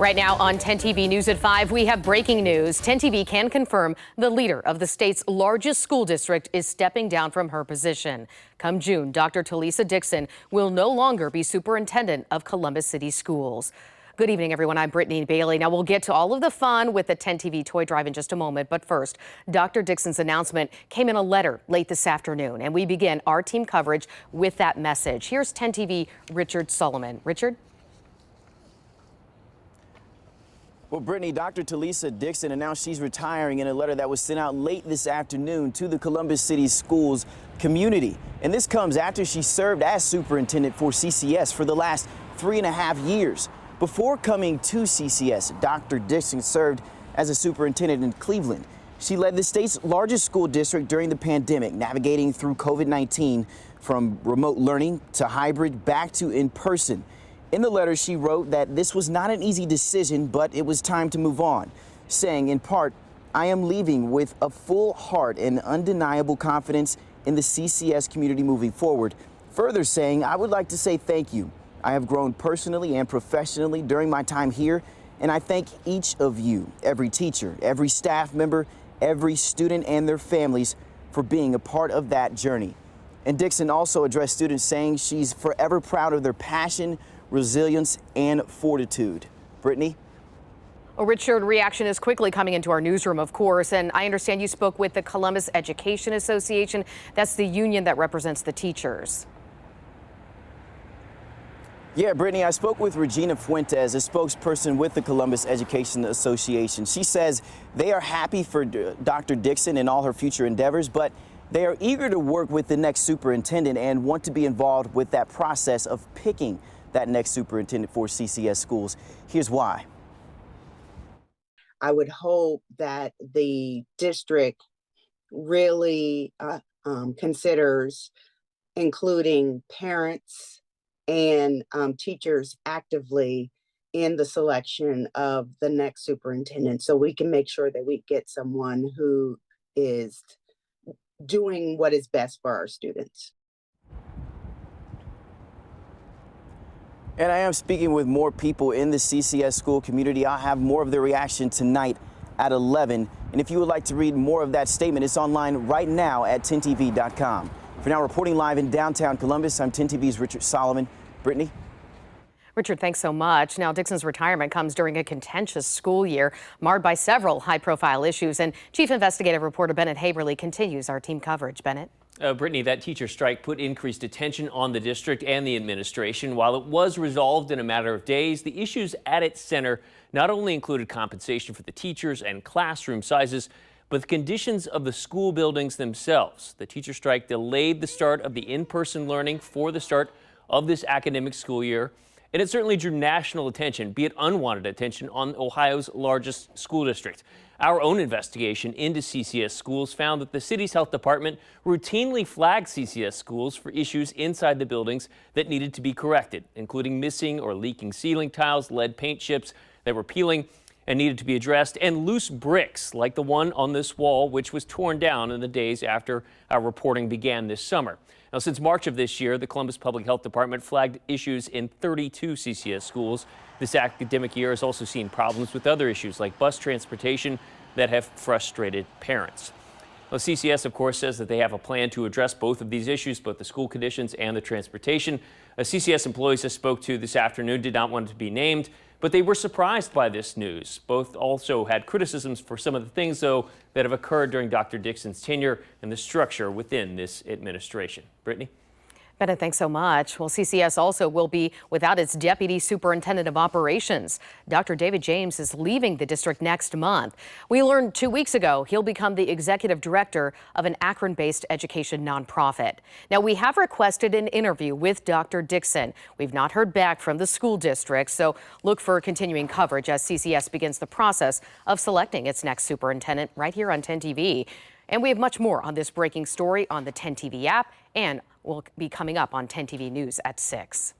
Right now on 10 TV News at 5, we have breaking news. 10 TV can confirm the leader of the state's largest school district is stepping down from her position. Come June, Dr. Talisa Dixon will no longer be superintendent of Columbus City Schools. Good evening, everyone. I'm Brittany Bailey. Now we'll get to all of the fun with the 10 TV toy drive in just a moment. But first, Dr. Dixon's announcement came in a letter late this afternoon, and we begin our team coverage with that message. Here's 10 TV Richard Solomon. Richard? Well, Brittany, Dr. Talisa Dixon announced she's retiring in a letter that was sent out late this afternoon to the Columbus City Schools community. And this comes after she served as superintendent for CCS for the last 3.5 years. Before coming to CCS, Dr. Dixon served as a superintendent in Cleveland. She led the state's largest school district during the pandemic, navigating through COVID-19 from remote learning to hybrid back to in-person. In the letter, she wrote that this was not an easy decision, but it was time to move on, saying, in part, "I am leaving with a full heart and undeniable confidence in the CCS community moving forward." Further saying, "I would like to say thank you. I have grown personally and professionally during my time here, and I thank each of you, every teacher, every staff member, every student and their families for being a part of that journey." And Dixon also addressed students, saying she's forever proud of their passion, resilience, and fortitude. Brittany? Well, Richard, reaction is quickly coming into our newsroom, of course, and I understand you spoke with the Columbus Education Association. That's the union that represents the teachers. Yeah, Brittany, I spoke with Regina Fuentes, a spokesperson with the Columbus Education Association. She says they are happy for Dr. Dixon and all her future endeavors, but they are eager to work with the next superintendent and want to be involved with that process of picking that next superintendent for CCS schools. Here's why. I would hope that the district really considers including parents and teachers actively in the selection of the next superintendent, so we can make sure that we get someone who is doing what is best for our students. And I am speaking with more people in the CCS school community. I'll have more of their reaction tonight at 11. And if you would like to read more of that statement, it's online right now at 10tv.com. For now, reporting live in downtown Columbus, I'm 10 TV's Richard Solomon. Brittany? Richard, thanks so much. Now, Dixon's retirement comes during a contentious school year marred by several high-profile issues. And Chief Investigative Reporter Bennett Haberly continues our team coverage. Bennett? Brittany, that teacher strike put increased attention on the district and the administration. While it was resolved in a matter of days, the issues at its center not only included compensation for the teachers and classroom sizes, but the conditions of the school buildings themselves. The teacher strike delayed the start of the in-person learning for the start of this academic school year. And it certainly drew national attention, be it unwanted attention, on Ohio's largest school district. Our own investigation into CCS schools found that the city's health department routinely flagged CCS schools for issues inside the buildings that needed to be corrected, including missing or leaking ceiling tiles, lead paint chips that were peeling and needed to be addressed, and loose bricks like the one on this wall, which was torn down in the days after our reporting began this summer. Now, since March of this year, the Columbus Public Health Department flagged issues in 32 CCS schools. This academic year has also seen problems with other issues like bus transportation that have frustrated parents. Well, CCS, of course, says that they have a plan to address both of these issues, both the school conditions and the transportation. CCS employees I spoke to this afternoon did not want to be named, but they were surprised by this news. Both also had criticisms for some of the things, though, that have occurred during Dr. Dixon's tenure and the structure within this administration. Brittany? Bennett, thanks so much. Well, CCS also will be without its Deputy Superintendent of Operations. Dr. David James is leaving the district next month. We learned 2 weeks ago he'll become the executive director of an Akron-based education nonprofit. Now, we have requested an interview with Dr. Dixon. We've not heard back from the school district, so look for continuing coverage as CCS begins the process of selecting its next superintendent right here on 10 TV. And we have much more on this breaking story on the 10 TV app, and will be coming up on 10 TV News at 6.